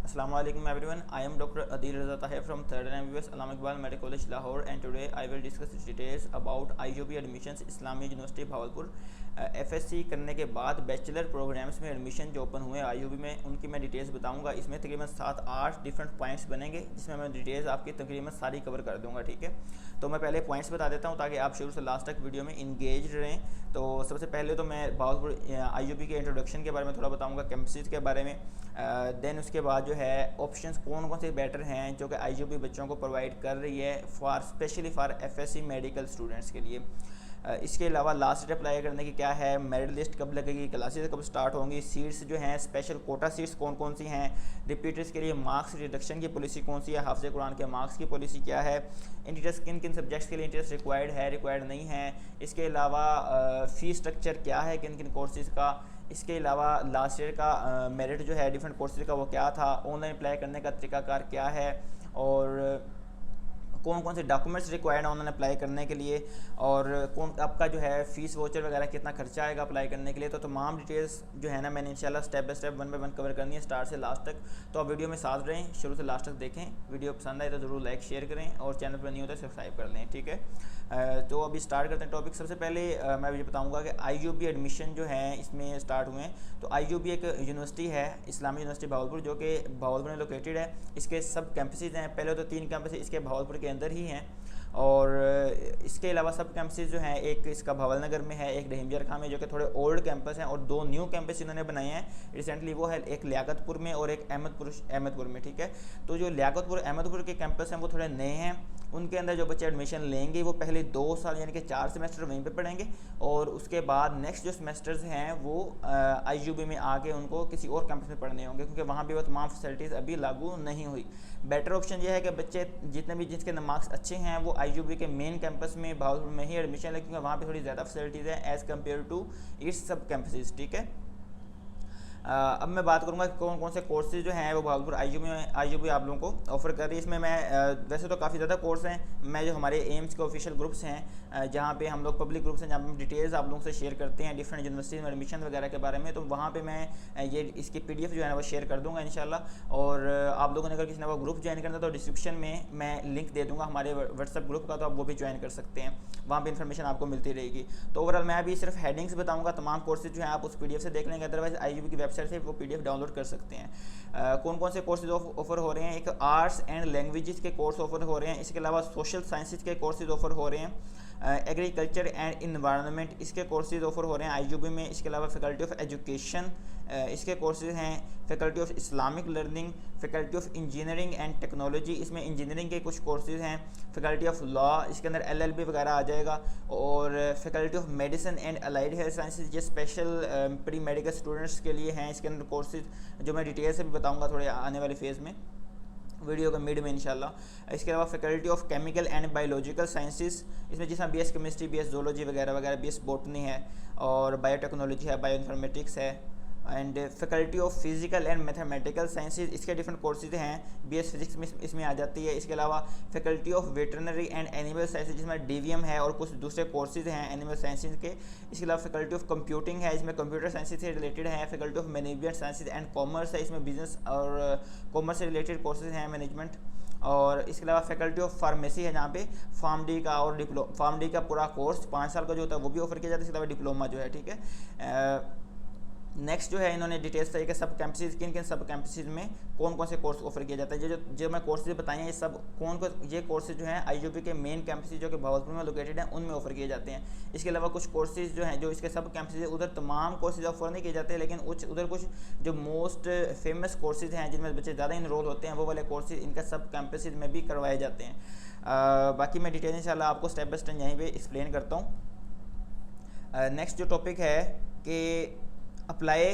Assalamu alaikum everyone. I am Dr. Adil Raza Tahir from 3rd MBBS Allama Iqbal Medical College Lahore, and today I will discuss details about IUB admissions Islamic University Bahawalpur. FSC करने के बाद bachelor programmes में admission जो open हुए IUB में उनकी मैं details बताऊंगा। इसमें तकरीबन 7-8 डिफरेंट पॉइंट्स बनेंगे जिसमें मैं डिटेल्स आपकी तकरीबन सारी कवर कर दूंगा। ठीक है, तो मैं पहले पॉइंट्स बता देता हूँ ताकि आप शुरू से लास्ट तक वीडियो में इंगेज रहें। तो सबसे पहले तो मैं भावलपुर IUB के इंट्रोडक्शन के बारे में थोड़ा बताऊँगा, कैंपसेस के बारे में। देन उसके बाद जो है ऑप्शंस कौन कौन से बेटर हैं जो कि IUB बच्चों को प्रोवाइड कर रही है specially for FSC medical students के लिए। इसके अलावा लास्ट डेट अप्लाई करने की क्या है, मेरिट लिस्ट कब लगेगी, क्लासेस कब स्टार्ट होंगी, सीट्स जो हैं स्पेशल कोटा सीट्स कौन कौन सी हैं, रिपीटर्स के लिए मार्क्स रिडक्शन की पॉलिसी कौन सी है, हाफ़िज़ कुरान के मार्क्स की पॉलिसी क्या है, इंटरेस्ट किन किन सब्जेक्ट्स के लिए इंटरेस्ट रिक्वायर्ड है रिक्वायर्ड नहीं है, इसके अलावा फ़ी स्ट्रक्चर क्या है किन किन कोर्सेज़ का, इसके अलावा लास्ट ईयर का मेरिट जो है डिफरेंट कोर्सेज का वो क्या था, ऑनलाइन अप्लाई करने का तरीकाकार क्या है, और कौन कौन से डॉक्यूमेंट्स रिक्वायर्ड है ऑनलाइन अप्लाई करने के लिए, और कौन आपका जो है फ़ीस वोचर वगैरह कितना खर्चा आएगा अप्लाई करने के लिए। तो तमाम डिटेल्स जो है ना मैंने इंशाल्लाह step by step 1 by 1 cover करनी है स्टार्ट से लास्ट तक। तो आप वीडियो में साथ रहें, शुरू से लास्ट तक देखें। वीडियो पसंद आए तो ज़रूर लाइक शेयर करें और चैनल पर नहीं होता तो सब्सक्राइब कर लें। ठीक है, तो अभी स्टार्ट करते हैं टॉपिक। सबसे पहले मैं ये बताऊँगा कि IUB एडमिशन जो है इसमें स्टार्ट हुए हैं। तो IUB एक यूनिवर्सिटी है, इस्लामी यूनिवर्सिटी भावलपुर, जो कि भावलपुर में लोकेटेड है। इसके सब कैंपसेज हैं, पहले तो 3 कैंपस इसके भावलपुर के अंदर ही हैं, और इसके अलावा सब कैंपसेस जो हैं एक इसका भवल नगर में है, एक रहीम खां में जो कि थोड़े ओल्ड कैंपस हैं, और 2 न्यू कैंपस इन्होंने बनाए हैं रिसेंटली, वो है एक लियाकतपुर में और एक अहमदपुर में। ठीक है, तो जो लियाकतपुर अहमदपुर के कैंपस हैं वो थोड़े नए हैं, उनके अंदर जो बच्चे एडमिशन लेंगे वो पहले 2 साल यानी कि 4 सेमेस्टर वहीं पे पढ़ेंगे, और उसके बाद नेक्स्ट जो सेमेस्टर्स हैं वो IUB में आके उनको किसी और कैंपस में पढ़ने होंगे, क्योंकि वहाँ भी वो तमाम फैसिलिटीज़ अभी लागू नहीं हुई। बेटर ऑप्शन ये है कि बच्चे जितने भी जिसके मार्क्स अच्छे हैं वो IUB के मेन कैंपस में भावलपुर में ही एडमिशन लें, क्योंकि वहाँ पे थोड़ी ज़्यादा फैसिलिटीज़ हैं एज़ कम्पेयर टू इट्स सब कैंपसेस। ठीक है, अब मैं बात करूंगा कौन कौन से कोर्सेज जो हैं वो भावलपुर IUB आप लोगों को ऑफर कर रही है। इसमें मैं वैसे तो काफ़ी ज़्यादा कोर्स हैं, मैं जो हमारे एम्स के ऑफिशियल ग्रुप्स हैं जहाँ पे हम लोग पब्लिक ग्रुप्स हैं जहाँ पे हम डिटेल्स आप लोगों से शेयर करते हैं डिफरेंट यूनिवर्सिटीज़ में एडमिशन वगैरह के बारे में, तो वहाँ पे मैं ये इसकी PDF जो है ना वो शेयर कर दूँगा इंशाल्लाह। और आप लोगों ने अगर किसी ने वो ग्रुप ज्वाइन करना तो डिस्क्रिप्शन में मैं लिंक दे दूँगा हमारे व्हाट्सअप ग्रुप का, तो आप वो भी ज्वाइन कर सकते हैं, वहाँ पर इन्फॉर्मेशन आपको मिलती रहेगी। तो ओवरऑल मैं अभी सिर्फ हेडिंग्स बताऊँगा, तमाम कोर्सेज जो हैं आप उस PDF से देख लेंगे, अदरवाइज IUB की वेबसाइट से वो PDF डाउनलोड कर सकते हैं। कौन कौन से कोर्सेज ऑफर हो रहे हैं, एक आर्ट्स एंड लैंग्वेजेस के कोर्स ऑफर हो रहे हैं, इसके अलावा सोशल साइंसेज के कोर्सेज ऑफर हो रहे हैं, एग्रीकल्चर एंड इन्वायरमेंट इसके कोर्सेज ऑफर हो रहे हैं IUB में। इसके अलावा फैकल्टी ऑफ एजुकेशन इसके कोर्सेज हैं, faculty of Islamic learning, faculty of engineering and technology इसमें इंजीनियरिंग के कुछ कोर्सेज हैं, फैकल्टी ऑफ लॉ इसके अंदर LLB वगैरह आ जाएगा, और faculty of medicine and allied health sciences ये स्पेशल प्री मेडिकल स्टूडेंट्स के लिए हैं। इसके अंदर कोर्सेज जो मैं डिटेल से भी बताऊँगा थोड़े आने वाले फेज़ में, वीडियो का मिड में इंशाल्लाह। इसके अलावा faculty of chemical and biological sciences इसमें जिसमें BS केमिस्ट्री, BS जोलॉजी वगैरह वगैरह, BS बॉटनी है, और बायोटेक्नोलॉजी है, बायो इन्फॉर्मेटिक्स है, and faculty of physical and mathematical sciences इसके डिफरेंट कोर्सेज हैं, BS फिजिक्स में इसमें आ जाती है। इसके अलावा faculty of veterinary and animal sciences जिसमें DVM है और कुछ दूसरे कोर्सेज हैं एनिमल साइंसेज के। इसके अलावा फैकल्टी ऑफ कंप्यूटिंग है, इसमें कंप्यूटर साइंसेज से रिलेटेड है, faculty of management sciences and commerce है, इसमें बिजनेस और कॉमर्स से रिलेटेड कोर्सेज हैं मैनेजमेंट। और इसके अलावा फैकल्टी ऑफ फार्मेसी है जहाँ पे फार्मडी का और फार्मडी का पूरा कोर्स 5 साल का जो होता है वो भी ऑफर किया जाता है, इसके अलावा डिप्लोमा जो है। ठीक है, नेक्स्ट जो है इन्होंने डिटेल्स तरीके सब कैंपसेज किन किन सब कैंपसेज में कौन कौन से कोर्स ऑफर किया जाता है, जो मैं कोर्सेज बताए हैं ये सब ये कोर्सेज जो हैं IUB के मेन कैंपसेज जो कि भावलपुर में लोकेटेड हैं उनमें ऑफर किए जाते हैं। इसके अलावा कुछ कोर्सेज जो हैं जो इसके सब कैंपसेज उधर तमाम कोर्सेज ऑफर नहीं किए जाते, लेकिन उधर कुछ जो मोस्ट फेमस कोर्सेज हैं जिनमें बच्चे ज़्यादा इनरोल होते हैं वो वाले कोर्सेज इनका सब कैंपसेज में भी करवाए जाते हैं। बाकी मैं डिटेल इंशाल्लाह आपको स्टेप बाय स्टेप यहीं पर एक्सप्लेन करता हूँ। नेक्स्ट जो टॉपिक है कि अप्लाई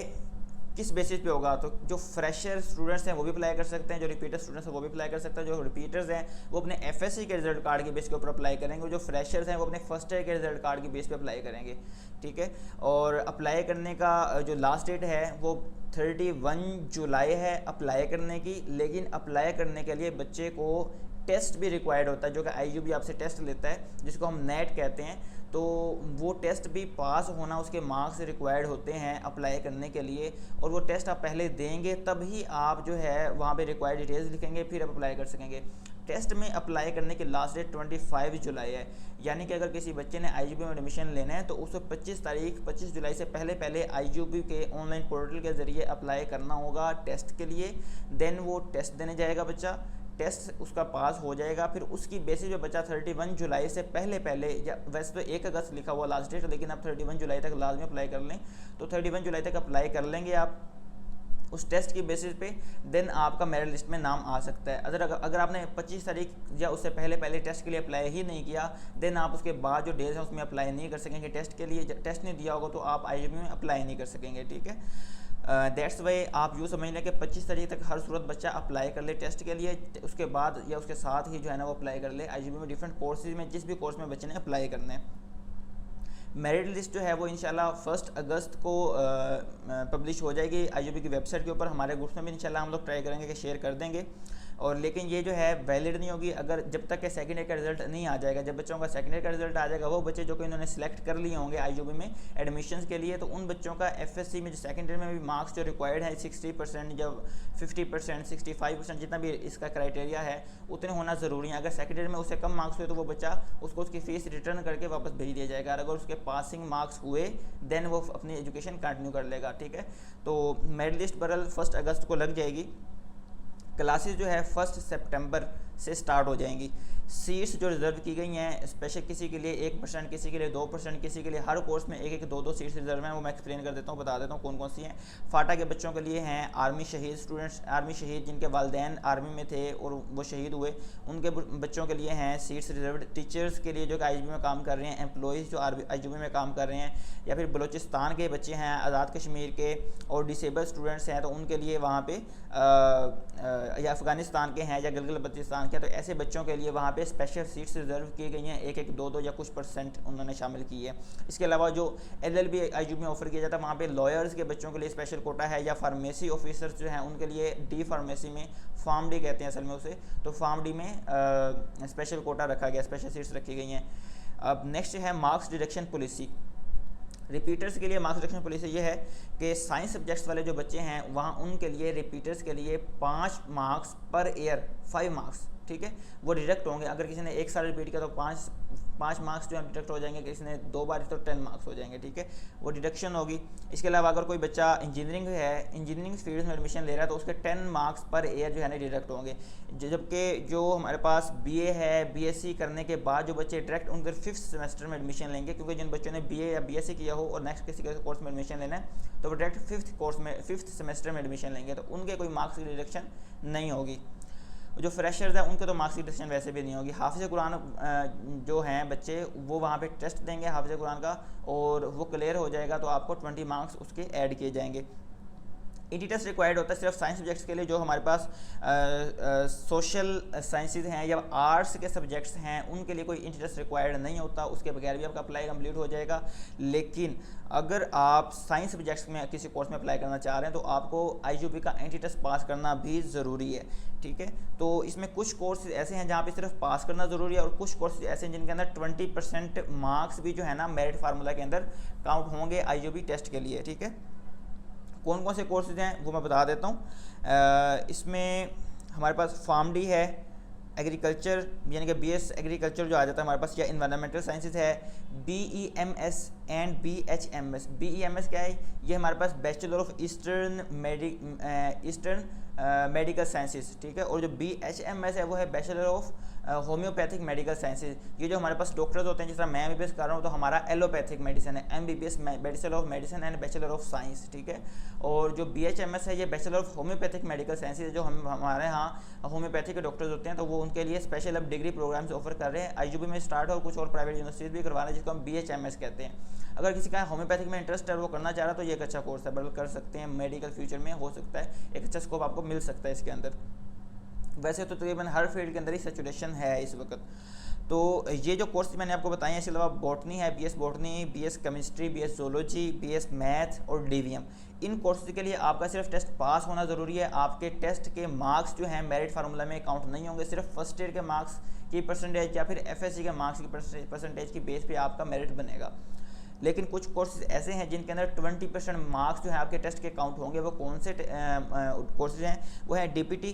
किस बेसिस पे होगा, तो जो फ्रेशर स्टूडेंट्स हैं वो भी अप्लाई कर सकते हैं, जो रिपीटर स्टूडेंट्स हैं वो भी अप्लाई कर सकते हैं। जो रिपीटर्स हैं वो अपने FSC के रिजल्ट कार्ड के बेस के ऊपर अप्लाई करेंगे, जो फ्रेशर्स हैं वो अपने फर्स्ट ईयर के रिजल्ट कार्ड के बेस पे अप्लाई करेंगे। ठीक है, और अप्लाई करने का जो लास्ट डेट है वो 31 जुलाई है अप्लाई करने की, लेकिन अप्लाई करने के लिए बच्चे को टेस्ट भी रिक्वायर्ड होता है, जो कि आईयूबी आपसे टेस्ट लेता है, जिसको हम नेट कहते हैं। तो वो टेस्ट भी पास होना, उसके मार्क्स रिक्वायर्ड होते हैं अप्लाई करने के लिए, और वो टेस्ट आप पहले देंगे तभी आप जो है वहाँ पे रिक्वायर्ड डिटेल्स लिखेंगे, फिर आप अप्लाई कर सकेंगे। टेस्ट में अप्लाई करने की लास्ट डेट 25 जुलाई है, यानी कि अगर किसी बच्चे ने आईयूबी में एडमिशन लेना है तो उसको 25 जुलाई से पहले आईयूबी के ऑनलाइन पोर्टल के ज़रिए अप्लाई करना होगा टेस्ट के लिए। देन वो टेस्ट देने जाएगा बच्चा, टेस्ट उसका पास हो जाएगा, फिर उसकी बेसिस पे बच्चा 31 जुलाई से पहले, या वैसे तो 1 अगस्त लिखा हुआ लास्ट डेट, लेकिन आप 31 जुलाई तक लाजमी अप्लाई कर लें। तो 31 जुलाई तक अप्लाई कर लेंगे आप उस टेस्ट की बेसिस पे, देन आपका मेरिट लिस्ट में नाम आ सकता है। अगर आपने 25 तारीख या उससे पहले टेस्ट के लिए अप्लाई ही नहीं किया, देन आप उसके बाद जो डेज है उसमें अप्लाई नहीं कर सकेंगे टेस्ट के लिए। टेस्ट नहीं दिया होगा तो आप आईयूबी में अप्लाई नहीं कर सकेंगे, ठीक है। दैट्स वाई आप यूँ समझ लें कि 25 तारीख तक हर सूरत बच्चा अप्लाई कर ले टेस्ट के लिए, उसके बाद या उसके साथ ही जो है ना वो अप्लाई कर ले आईयूबी में डिफरेंट कोर्सेज में, जिस भी कोर्स में बच्चे ने अप्लाई करना है। मेरिट लिस्ट जो है वो इंशाल्लाह 1 अगस्त को पब्लिश हो जाएगी आईयूबी की वेबसाइट के ऊपर। हमारे ग्रुप में भी इंशाल्लाह हम लोग ट्राई करेंगे कि शेयर कर देंगे, और लेकिन ये जो है वैलिड नहीं होगी अगर जब तक के सेकेंड ईयर का रिजल्ट नहीं आ जाएगा। जब बच्चों का सेकेंड ईयर का रिजल्ट आ जाएगा, वो बच्चे जो कि इन्होंने सेलेक्ट कर लिए होंगे आईयूबी में एडमिशन्स के लिए, तो उन बच्चों का एफएससी में जो सेकेंड ईयर में भी मार्क्स जो रिक्वायर्ड है 60% या 50%, 65%, जितना भी इसका क्राइटेरिया है उतने होना ज़रूरी है। अगर सेकेंड ईयर में उससे कम मार्क्स हुए तो वो बच्चा उसको उसकी फ़ीस रिटर्न करके वापस भेज दिया जाएगा। अगर उसके पासिंग मार्क्स हुए देन वो अपनी एजुकेशन कंटिन्यू कर लेगा, ठीक है। तो मेरिट लिस्ट बरल 1 अगस्त को लग जाएगी। क्लासेस जो है 1 सितंबर से स्टार्ट हो जाएंगी। सीट्स जो रिज़र्व की गई हैं स्पेशल किसी के लिए 1%, किसी के लिए 2%, किसी के लिए हर कोर्स में 1-1, 2-2 सीट्स रिजर्व हैं। वो मैं एक्सप्लेन कर देता हूँ, बता देता हूँ कौन कौन सी हैं। फाटा के बच्चों के लिए हैं आर्मी शहीद स्टूडेंट्स, आर्मी शहीद जिनके वालिदैन आर्मी में थे और वो शहीद हुए, उनके बच्चों के लिए हैं सीट्स रिजर्व। टीचर्स के लिए जो कि आईयूबी में काम कर रहे हैं, एम्प्लॉइज़ जो आईयूबी में काम कर रहे हैं, या फिर बलूचिस्तान के बच्चे हैं, आज़ाद कश्मीर के, और डिसेबल स्टूडेंट्स हैं तो उनके लिए वहाँ पे या अफ़गानिस्तान के हैं या गिलगित बल्तिस्तान के, तो ऐसे बच्चों के लिए वहाँ पे स्पेशल सीट्स रिजर्व की गई हैं। 1-1, 2-2 या कुछ % उन्होंने शामिल की है। इसके अलावा जो LLB आईयूबी में ऑफर किया जाता है वहाँ पे लॉयर्स के बच्चों के लिए स्पेशल कोटा है, या फार्मेसी ऑफिसर्स जो हैं उनके लिए डी फार्मेसी में, फार्म डी कहते हैं असल में उसे, तो फार्म डी में स्पेशल कोटा रखा गया, स्पेशल सीट्स रखी गई हैं। अब नेक्स्ट है मार्क्स डिडक्शन पॉलिसी। रिपीटर्स के लिए मार्क्स डिडक्शन पॉलिसी ये है कि साइंस सब्जेक्ट्स वाले जो बच्चे हैं वहाँ उनके लिए रिपीटर्स के लिए 5 मार्क्स पर ईयर, 5 मार्क्स, ठीक है, वो डिडक्ट होंगे। अगर किसी ने 1 साल रिपीट किया तो 5 मार्क्स जो है डिडक्ट हो जाएंगे, किसी ने 2 बार तो 10 मार्क्स हो जाएंगे, ठीक है, वो डिडक्शन होगी। इसके अलावा अगर कोई बच्चा इंजीनियरिंग फील्ड में एडमिशन ले रहा है तो उसके 10 मार्क्स पर ईयर जो है ना डिडक्ट होंगे। जबकि जो हमारे पास BA है, BSc करने के बाद जो बच्चे डायरेक्ट उनके 5th सेमेस्टर में एडमिशन लेंगे, क्योंकि जिन बच्चों ने BA या BSc किया हो और नेक्स्ट किसी कोर्स में एडमिशन लेना है तो वो डायरेक्ट 5th सेमेस्टर में एडमिशन लेंगे, तो उनके कोई मार्क्स की डिडक्शन नहीं होगी। जो फ्रेशर्स हैं उनके तो मार्क्स की डिडक्शन वैसे भी नहीं होगी। हाफिज़ कुरान जो हैं बच्चे वो वहाँ पे टेस्ट देंगे हाफिज़ कुरान का, और वो क्लियर हो जाएगा तो आपको 20 मार्क्स उसके ऐड किए जाएंगे। ईटी टेस्ट रिक्वायर्ड होता है सिर्फ साइंस सब्जेक्ट्स के लिए। जो हमारे पास सोशल साइंसेज हैं या आर्ट्स के सब्जेक्ट्स हैं उनके लिए कोई ईटी टेस्ट रिक्वायर्ड नहीं होता, उसके बगैर भी आपका अप्लाई कंप्लीट हो जाएगा। लेकिन अगर आप साइंस सब्जेक्ट्स में किसी कोर्स में अप्लाई करना चाह रहे हैं तो आपको आईयूबी का एंटी टेस्ट पास करना भी ज़रूरी है, ठीक है। तो इसमें कुछ कोर्सेज ऐसे हैं जहाँ पे सिर्फ पास करना ज़रूरी है, और कुछ कोर्सेज ऐसे हैं जिनके अंदर 20% मार्क्स भी जो है ना मेरिट फार्मूला के अंदर काउंट होंगे आईयूबी टेस्ट के लिए, ठीक है। कौन कौन से कोर्सेज हैं वो मैं बता देता हूँ। इसमें हमारे पास फार्म डी है, एग्रीकल्चर यानी कि BS एग्रीकल्चर जो आ जाता है हमारे पास, या इन्वायरमेंटल साइंसेज है, BEMS एंड BHMS। BEMS क्या है? ये हमारे पास bachelor of eastern medical sciences, ठीक है। और जो BHMS है वो है bachelor of homeopathic medical sciences. ये जो हमारे पास डॉक्टर्स होते हैं, जिस तरह मैं MBBS कर रहा हूँ तो हमारा एलोपैथिक मेडिसिन है, MBBS bachelor of medicine and bachelor of science, ठीक है। और जो BHMS है ये bachelor of homeopathic medical sciences, जो हमारे यहाँ होम्योपैथिक के डॉक्टर्स होते हैं तो वो उनके लिए स्पेशल अब डिग्री प्रोग्राम्स ऑफर कर रहे हैं। आईयूबी में स्टार्ट और कुछ और प्राइवेट यूनिवर्सिटीज भी करवा रहे हैं जिसको हम BHMS कहते हैं। अगर किसी का होम्योपैथिक में इंटरेस्ट है वो करना चाह रहा है तो ये एक अच्छा कोर्स है, बल्कि कर सकते हैं। मेडिकल फ्यूचर में हो सकता है एक अच्छा स्कोप आपको मिल सकता है इसके अंदर। वैसे तो तकरीबन हर फील्ड के अंदर ही सैचुरेशन है इस वक्त। तो ये जो कोर्स मैंने आपको बताए हैं, इसके अलावा बॉटनी है, BS botany, BS chemistry, BS zoology, BS math और डीवीएम। इन कोर्सेज के लिए आपका सिर्फ टेस्ट पास होना ज़रूरी है। आपके टेस्ट के मार्क्स जो हैं मेरिट फार्मूला में काउंट नहीं होंगे, सिर्फ फर्स्ट ईयर के मार्क्स की परसेंटेज या फिर एफएससी के मार्क्स की परसेंटेज की बेस पे आपका मेरिट बनेगा। लेकिन कुछ कोर्सेज ऐसे हैं जिनके अंदर 20% मार्क्स जो है आपके टेस्ट के काउंट होंगे। वो कौन से कोर्सेज हैं? वो है DPT,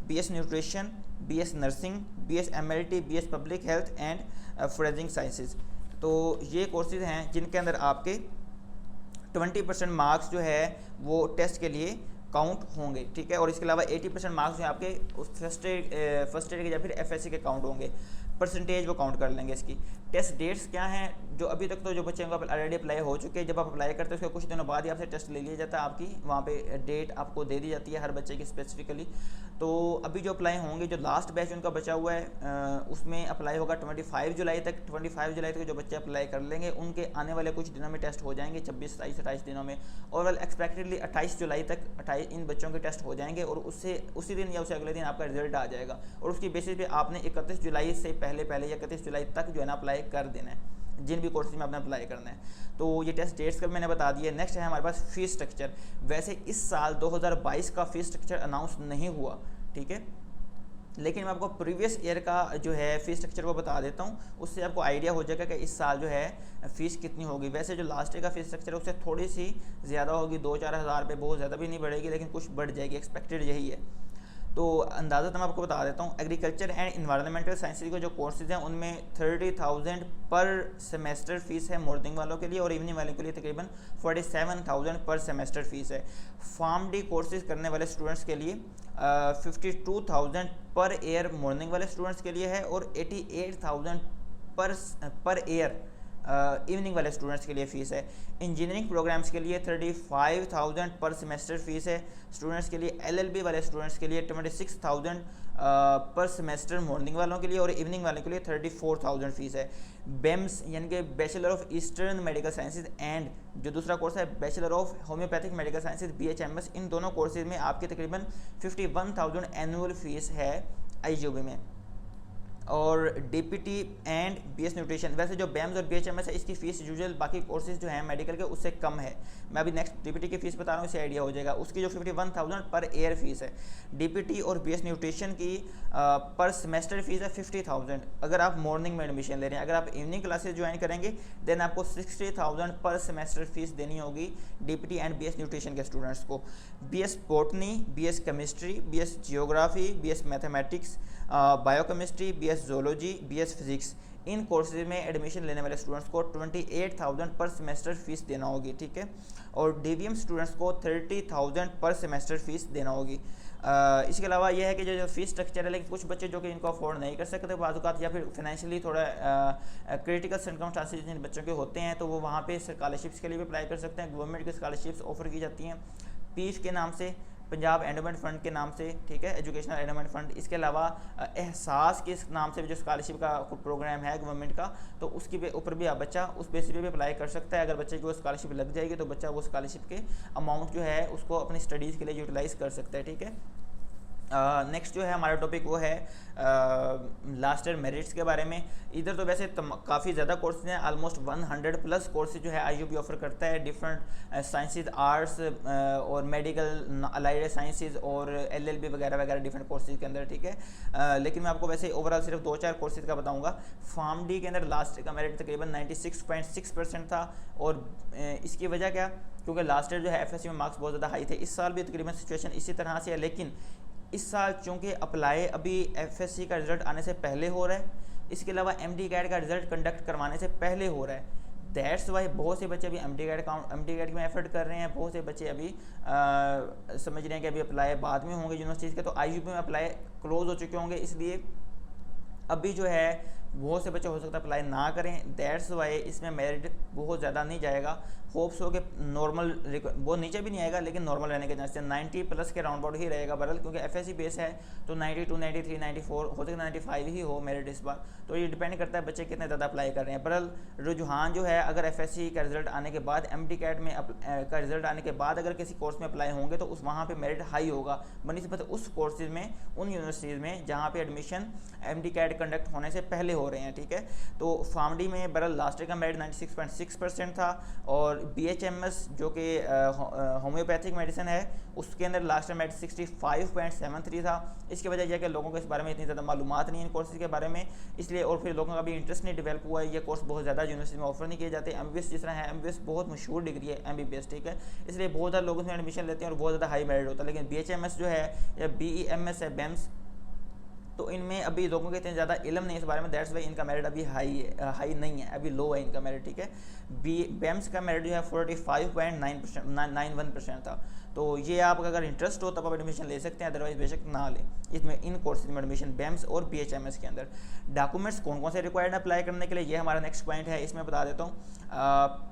BS nutrition, BS nursing, BS MLT, BS public health and forensic sciences. तो ये कोर्सेज हैं जिनके अंदर आपके 20% मार्क्स जो है वो टेस्ट के लिए काउंट होंगे, ठीक है। और इसके अलावा 80% मार्क्स जो है आपके उस फर्स्ट ईयर के या फिर एफएससी के काउंट होंगे, परसेंटेज वो काउंट कर लेंगे इसकी। टेस्ट डेट्स क्या हैं? जो अभी तक तो जो बच्चे ऑलरेडी अप्लाई हो चुके हैं, जब आप अप्लाई करते हैं उसके कुछ दिनों बाद ही आपसे टेस्ट ले लिया जाता है, आपकी वहाँ पे डेट आपको दे दी जाती है हर बच्चे की स्पेसिफिकली। तो अभी जो अप्लाई होंगे, जो लास्ट बैच उनका बचा हुआ है उसमें अप्लाई होगा 25 जुलाई तक। 25 जुलाई तक जो बच्चे अप्लाई कर लेंगे उनके आने वाले कुछ दिनों में टेस्ट हो जाएंगे, 26, 27, 28 दिनों में। और वेल एक्सपेक्टेडली 28 जुलाई तक 28 इन बच्चों के टेस्ट हो जाएंगे और उससे उसी दिन या उससे अगले दिन आपका रिजल्ट आ जाएगा। और उसकी बेसिस पे आपने 31 जुलाई से पहले या 31 जुलाई तक जो है ना अप्लाई कर देना है, जिन भी कोर्सेज में आपने अप्लाई करना है। तो ये टेस्ट डेट्स का मैंने बता दिया। नेक्स्ट है हमारे पास फीस स्ट्रक्चर। वैसे इस साल 2022 का फीस स्ट्रक्चर अनाउंस नहीं हुआ, ठीक है, लेकिन मैं आपको प्रीवियस ईयर का जो है फीस स्ट्रक्चर को बता देता हूँ, उससे आपको आइडिया हो जाएगा कि इस साल जो है फ़ीस कितनी होगी। वैसे जो लास्ट ईयर का फीस स्ट्रक्चर है उससे थोड़ी सी ज़्यादा होगी, 2-4 हज़ार रुपये, बहुत ज़्यादा भी नहीं बढ़ेगी लेकिन कुछ बढ़ जाएगी, एक्सपेक्टेड यही है। तो अंदाज़ा मैं आपको बता देता हूँ। एग्रीकल्चर एंड इन्वायरमेंटल साइंसेज के जो कोर्सेज हैं उनमें 30,000 पर सेमेस्टर फ़ीस है मॉर्निंग वालों के लिए, और इवनिंग वालों के लिए तकरीबन 47,000 पर सेमेस्टर फ़ीस है। फार्म डी कोर्सेज करने वाले स्टूडेंट्स के लिए 52,000 पर ईयर मॉर्निंग वाले स्टूडेंट्स के लिए है, और 88,000 पर ईयर इवनिंग वाले स्टूडेंट्स के लिए फ़ीस है। इंजीनियरिंग प्रोग्राम्स के लिए 35,000 पर सेमेस्टर फ़ीस है स्टूडेंट्स के लिए। एलएलबी वाले स्टूडेंट्स के लिए 26,000 पर सेमेस्टर मॉर्निंग वालों के लिए, और इवनिंग वालों के लिए 34,000 फ़ीस है। बेम्स यानी कि bachelor of eastern medical sciences and जो दूसरा कोर्स है bachelor of homeopathic medical sciences BHMS, इन दोनों कोर्सेज में आपकी तकरीबन 51,000 एनुअल फ़ीस है IGOB में। और डीपीटी एंड बीएस न्यूट्रिशन, वैसे जो BAMS और BHMS है इसकी फ़ीस यूजुअल बाकी कोर्सेज जो हैं मेडिकल के उससे कम है। मैं अभी नेक्स्ट डीपीटी की फ़ीस बता रहा हूँ, इससे आइडिया हो जाएगा। उसकी जो 51,000 पर ईयर फ़ीस है। डीपीटी और बीएस न्यूट्रिशन की पर सेमेस्टर फ़ीस है 50,000 अगर आप मॉर्निंग में एडमिशन ले रहे हैं। अगर आप इवनिंग क्लासेज ज्वाइन करेंगे देन आपको 60,000 पर सेमेस्टर फ़ीस देनी होगी डीपीटी एंड बीएस न्यूट्रिशन के स्टूडेंट्स को। BS botany, BS chemistry, BS geography, BS mathematics, biochemistry, BS zoology, BS physics, इन कोर्सेज में एडमिशन लेने वाले स्टूडेंट्स को 28,000 पर सेमेस्टर फ़ीस देना होगी, ठीक है। और डीवीएम स्टूडेंट्स को 30,000 पर सेमेस्टर फ़ीस देना होगी। इसके अलावा यह है कि जो फ़ीस स्ट्रक्चर है, लेकिन कुछ बच्चे जो कि इनको अफोर्ड नहीं कर सकते बाज़ या फिर फाइनेंशियली थोड़ा क्रिटिकल सर्कमस्टांसेस जिन बच्चों के होते हैं, तो वो वहाँ पे स्कॉलरशिप्स के लिए भी अप्लाई कर सकते हैं। गवर्नमेंट की स्कॉलरशिप्स ऑफर की जाती हैं पीफ के नाम से, पंजाब एंडोमेंट फ़ंड के नाम से, ठीक है, एजुकेशनल एंडोमेंट फ़ंड। इसके अलावा एहसास के नाम से भी जो स्कॉलरशिप का प्रोग्राम है गवर्नमेंट का, तो उसके ऊपर भी आप बच्चा उस बेसिस पे भी अप्लाई कर सकता है। अगर बच्चे की वो स्कॉलरशिप लग जाएगी तो बच्चा वो स्कॉलरशिप के अमाउंट जो है उसको अपनी स्टडीज़ के लिए यूटिलाइज़ कर सकता है, ठीक है। नेक्स्ट जो है हमारा टॉपिक वो है लास्ट ईयर मेरिट्स के बारे में। इधर तो वैसे काफ़ी ज़्यादा कोर्सेज हैं, ऑलमोस्ट 100+ कोर्सेज जो है IUB ऑफर करता है डिफरेंट साइंसेज, आर्ट्स और मेडिकल, अलाइड साइंसेज और LLB वगैरह वगैरह डिफरेंट कोर्सेज के अंदर, ठीक है। लेकिन मैं आपको वैसे ओवरऑल सिर्फ 2-4 कोर्सेज का बताऊँगा। फार्म डी के अंदर लास्ट ईयर का मेरिट तकरीबन 96.6% था, और इसकी वजह क्या, क्योंकि लास्ट ईयर जो है FSC में मार्क्स बहुत ज़्यादा हाई थे। इस साल भी तकरीबन सिचुएशन इसी तरह से है, लेकिन इस साल चूँकि अप्लाई अभी FSC का रिज़ल्ट आने से पहले हो रहा है, इसके अलावा MD कैट का रिज़ल्ट कंडक्ट करवाने से पहले हो रहा है। दैट्स वाई बहुत से बच्चे अभी MD कैट में एफर्ट कर रहे हैं, बहुत से बच्चे अभी समझ रहे हैं कि अभी अप्लाई बाद में होंगे यूनिवर्सिटीज़ के, तो IUB में अप्लाई क्लोज हो चुके होंगे, इसलिए अभी जो है बहुत से बच्चे हो सकता है अप्लाई ना करें। दैट्स वाई इसमें मेरिट बहुत ज़्यादा नहीं जाएगा। होप्स हो कि नॉर्मल, वो नीचे भी नहीं आएगा लेकिन नॉर्मल रहने के चांस 90 प्लस के राउंड अबाउट ही रहेगा बरल, क्योंकि एफएससी बेस है तो 92, 93, 94 हो सकता है 95 ही हो मेरिट इस बार। तो ये डिपेंड करता है बच्चे कितने ज़्यादा अप्लाई कर रहे हैं। बरल रुझान जो है, अगर एफएससी का रिजल्ट आने के बाद, एमडी कैट में का रिजल्ट आने के बाद अगर किसी कोर्स में अप्लाई होंगे तो उस वहाँ पे मेरिट हाई होगा बनिस्बत उस कोर्सेज में, उन यूनिवर्सिटीज़ में जहाँ पे एडमिशन एमडी कैट कंडक्ट होने से पहले हो रहे हैं, ठीक है। तो फार्मडी में बरल लास्ट ईयर का मेरिट 96.6% था, और बीएचएमएस जो कि होम्योपैथिक मेडिसिन है उसके अंदर लास्ट ईयर मेरिट 65.73 था। इसकी वजह यह कि लोगों को इस बारे में इतनी ज़्यादा मालूमात नहीं है इन कोर्सेज के बारे में, इसलिए और फिर लोगों का भी इंटरेस्ट नहीं डेवलप हुआ है। ये कोर्स बहुत ज़्यादा यूनिवर्सिटी में ऑफर नहीं किए जाते। एमबीबीएस जिस तरह है, एमबीबीएस बहुत मशहूर डिग्री है एमबीबीएस, ठीक है, इसलिए बहुत ज़्यादा लोग उसमें एडमिशन लेते हैं और बहुत ज़्यादा हाई मेरिट होता है। लेकिन बीएचएमएस जो है या बीईएमएस है, बेम्स, तो इनमें अभी लोगों के इतने ज़्यादा इल्म नहीं है इस बारे में, दैट्स वाई इनका मेरिट अभी हाई नहीं है, अभी लो है इनका मेरिट, ठीक है। बेम्स का मेरिट जो है 45.91% था। तो ये आप अगर इंटरेस्ट हो तब आप एडमिशन ले सकते हैं, अदरवाइज बेशक ना लें इसमें, इन कोर्सेज में एडमिशन बेम्स और बीएचएमएस के अंदर। डॉक्यूमेंट्स कौन कौन से रिक्वायर्ड अप्लाई करने के लिए, ये हमारा नेक्स्ट पॉइंट है, इसमें बता देता हूँ।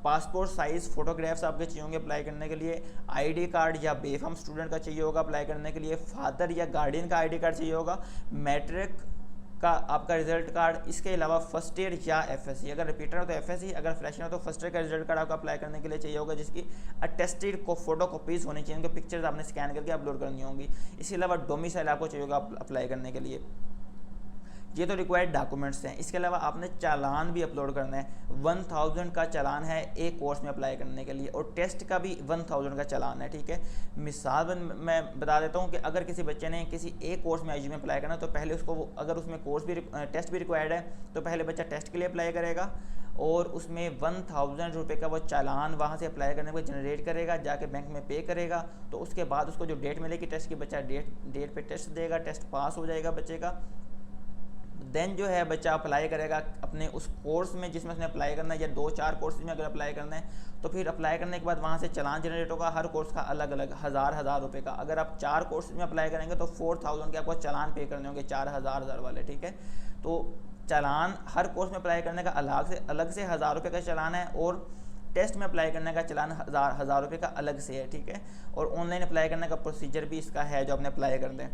पासपोर्ट साइज़ फ़ोटोग्राफ्स आपके चाहिए होंगे अप्लाई करने के लिए, आईडी कार्ड या बेफाम स्टूडेंट का चाहिए होगा अप्लाई करने के लिए, फादर या गार्डियन का आईडी कार्ड चाहिए होगा, मैट्रिक का आपका रिजल्ट कार्ड, इसके अलावा फर्स्ट ईयर या एफएससी, अगर रिपीटर हो तो एफएससी, अगर फ्रेशर हो तो फर्स्ट ईयर का रिजल्ट कार्ड आपको अप्लाई करने के लिए चाहिए होगा, जिसकी अटेस्टेड को फोटो कॉपीज़ होनी चाहिए, उनके पिक्चर्स आपने स्कैन करके अपलोड करनी होंगी। इसके अलावा डोमिसाइल आपको चाहिए होगा अप्लाई करने के लिए। ये तो रिक्वायर्ड डॉक्यूमेंट्स हैं। इसके अलावा आपने चालान भी अपलोड करना है, 1000 का चालान है एक कोर्स में अप्लाई करने के लिए, और टेस्ट का भी 1000 का चालान है, ठीक है। मिसाल मैं बता देता हूँ कि अगर किसी बच्चे ने किसी एक कोर्स में आईजी में अप्लाई करना तो पहले उसको अगर उसमें कोर्स भी टेस्ट भी रिक्वायर्ड है तो पहले बच्चा टेस्ट के लिए अप्लाई करेगा, और उसमें 1000 रुपये का वो चालान वहाँ से अप्लाई करने को जनरेट करेगा, जाके बैंक में पे करेगा। तो उसके बाद उसको जो डेट मिलेगी टेस्ट की, बच्चा डेट पे टेस्ट देगा, टेस्ट पास हो जाएगा बच्चे का, देन जो है बच्चा अप्लाई करेगा अपने उस कोर्स में जिसमें उसने अप्लाई करना है, या 2-4 कोर्सेज में अगर अप्लाई करना है तो फिर अप्लाई करने के बाद वहाँ से चालान जनरेट होगा, हर कोर्स का अलग अलग हज़ार रुपये का। अगर आप 4 कोर्सेज में अप्लाई करेंगे तो 4000 के आपको चालान पे करने होंगे, 4000 वाले, ठीक है। तो चालान हर कोर्स में अप्लाई करने का अलग से 1000 रुपये का चालान है, और टेस्ट में अप्लाई करने का चालान हज़ार रुपये का अलग से है, ठीक है। और ऑनलाइन अप्लाई करने का प्रोसीजर भी इसका है जो आपने अप्लाई कर दें।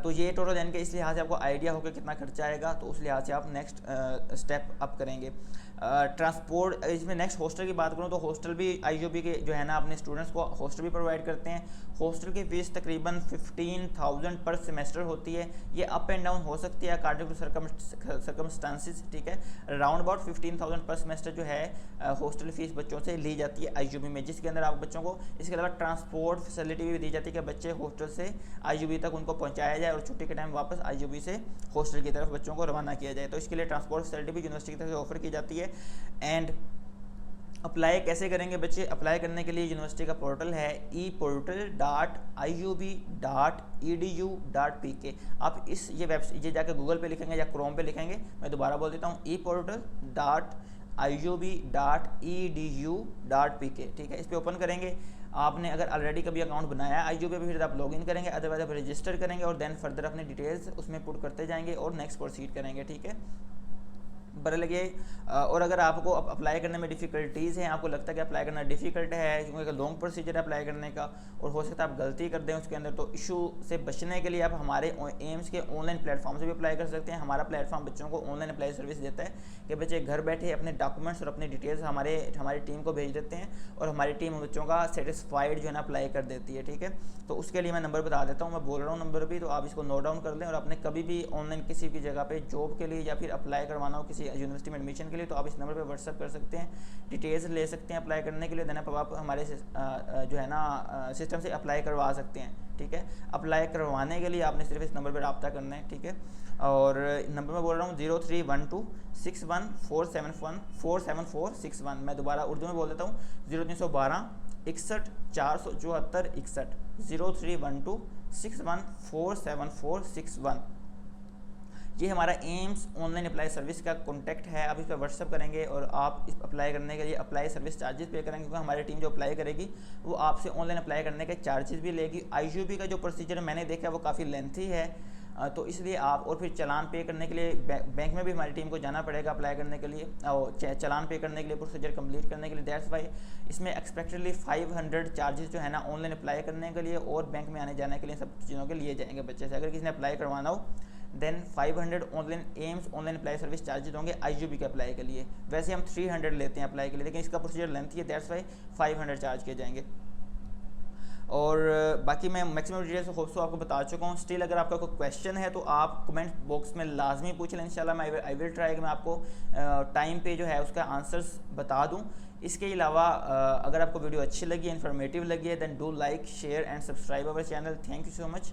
तो ये टोटल यानी कि इस लिहाज से आपको आइडिया होगा कितना खर्चा आएगा, तो उस लिहाज से आप नेक्स्ट स्टेप अप करेंगे। ट्रांसपोर्ट, इसमें नेक्स्ट हॉस्टल की बात करूँ तो हॉस्टल भी आईओबी के जो है ना अपने स्टूडेंट्स को हॉस्टल भी प्रोवाइड करते हैं। हॉस्टल की फ़ीस तकरीबन 15,000 पर सेमेस्टर होती है। ये अप एंड डाउन हो सकती है अकॉर्डिंग टू सर्कमस्टांसिस, ठीक है। राउंड अबाउट 15,000 पर सेमेस्टर जो है हॉस्टल फीस बच्चों से ली जाती है आईओबी में, जिसके अंदर आप बच्चों को इसके अलावा ट्रांसपोर्ट फैसिलिटी भी दी जाती है कि बच्चे हॉस्टल से आईओबी तक उनको पहुँचाया जाए और छुट्टी के टाइम वापस आईओबी से हॉस्टल की तरफ बच्चों को रवाना किया जाए। तो इसके लिए ट्रांसपोर्ट फैसिलिटी भी यूनिवर्सिटी की तरफ से ऑफर की जाती है। एंड अप्लाई कैसे करेंगे बच्चे? अप्लाई करने के लिए यूनिवर्सिटी का पोर्टल है eportal.iub.edu.pk। आप ये वेबसाइट ये जाकर गूगल पे लिखेंगे या क्रोम पे लिखेंगे, मैं दोबारा बोल देता हूँ, eportal.iub.edu.pk, ठीक है। इस पर ओपन करेंगे। आपने अगर ऑलरेडी कभी अकाउंट बनाया है आईओबी पे फिर आप लॉगिन करेंगे, अदरवाइज आप रजिस्टर करेंगे और देन फर्दर अपने डिटेल्स उसमें पुट करते जाएंगे और नेक्स्ट प्रोसीड करेंगे, ठीक है। बरल ये और अगर आपको अप्लाई करने में डिफ़िकल्टीज़ हैं, आपको लगता है कि अप्लाई करना डिफ़िकल्ट है क्योंकि लॉन्ग प्रोसीजर है अप्लाई करने का और हो सकता है आप गलती कर दें उसके अंदर, तो इशू से बचने के लिए आप हमारे एम्स के ऑनलाइन प्लेटफॉर्म से भी अप्लाई कर सकते हैं। हमारा प्लेटफॉर्म बच्चों को ऑनलाइन अप्लाई सर्विस देता है कि बच्चे घर बैठे अपने डॉक्यूमेंट्स और अपनी डिटेल्स हमारी टीम को भेज देते हैं और हमारी टीम बच्चों का सेटिस्फाइड जो है ना अप्लाई कर देती है, ठीक है। तो उसके लिए मैं नंबर बता देता हूँ, मैं बोल रहा हूँ नंबर भी, तो आप इसको नोट डाउन कर लें। और आपने कभी भी ऑनलाइन किसी भी जगह पे जॉब के लिए या फिर अप्लाई करवाना हो किसी यूनिवर्सिटी में एडमिशन के लिए, तो आप इस नंबर पे व्हाट्सअप कर सकते हैं, डिटेल्स ले सकते हैं अप्लाई करने के लिए, देन आप हमारे जो है ना सिस्टम से अप्लाई करवा सकते हैं, ठीक है। अप्लाई करवाने के लिए आपने सिर्फ इस नंबर पर रब्ता करना है, ठीक है। और नंबर मैं बोल रहा हूँ 03126147147461। मैं दोबारा उर्दू में बोल देता हूँ 0312 61 474 61 031261471461। ये हमारा एम्स ऑनलाइन अप्लाई सर्विस का कॉन्टैक्ट है। आप इस पर व्हाट्सअप करेंगे और आप इस अप्लाई करने के लिए अप्लाई सर्विस चार्जेस पे करेंगे, क्योंकि हमारी टीम जो अप्लाई करेगी वो आपसे ऑनलाइन अप्लाई करने के चार्जेस भी लेगी। आईयूबी का जो प्रोसीजर मैंने देखा वो काफ़ी लेंथी है, तो इसलिए आप, और फिर चालान पे करने के लिए बैंक में भी हमारी टीम को जाना पड़ेगा अप्लाई करने के लिए, और चालान पे करने के लिए, प्रोसीजर कंप्लीट करने के लिए। दैट्स वाई इसमें एक्सपेक्टेडली 500 चार्जेस जो है ना ऑनलाइन अप्लाई करने के लिए और बैंक में आने जाने के लिए सब चीज़ों के लिए जाएंगे बच्चे से। अगर किसी ने अप्लाई करवाना हो then 500 online AIIMS online apply service charges होंगे आईजीबी के अप्लाई के लिए। वैसे हम 300 लेते हैं अप्लाई के लिए, लेकिन इसका प्रोसीजर लेंथी है, दैट्स वाई 500 चार्ज किए जाएंगे। और बाकी मैं मैक्सिमम डिटेल्स होप्स आपको बता चुका हूँ। स्टिल अगर आपका कोई क्वेश्चन है तो आप कमेंट बॉक्स में लाजमी पूछ लें, इंशाल्लाह मैं आई विल ट्राई कि मैं आपको टाइम पे जो है उसका आंसर्स बता दूँ। इसके अलावा अगर आपको वीडियो अच्छी लगी, इन्फॉर्मेटिव लगी है, then do like share and subscribe our channel. Thank you so much.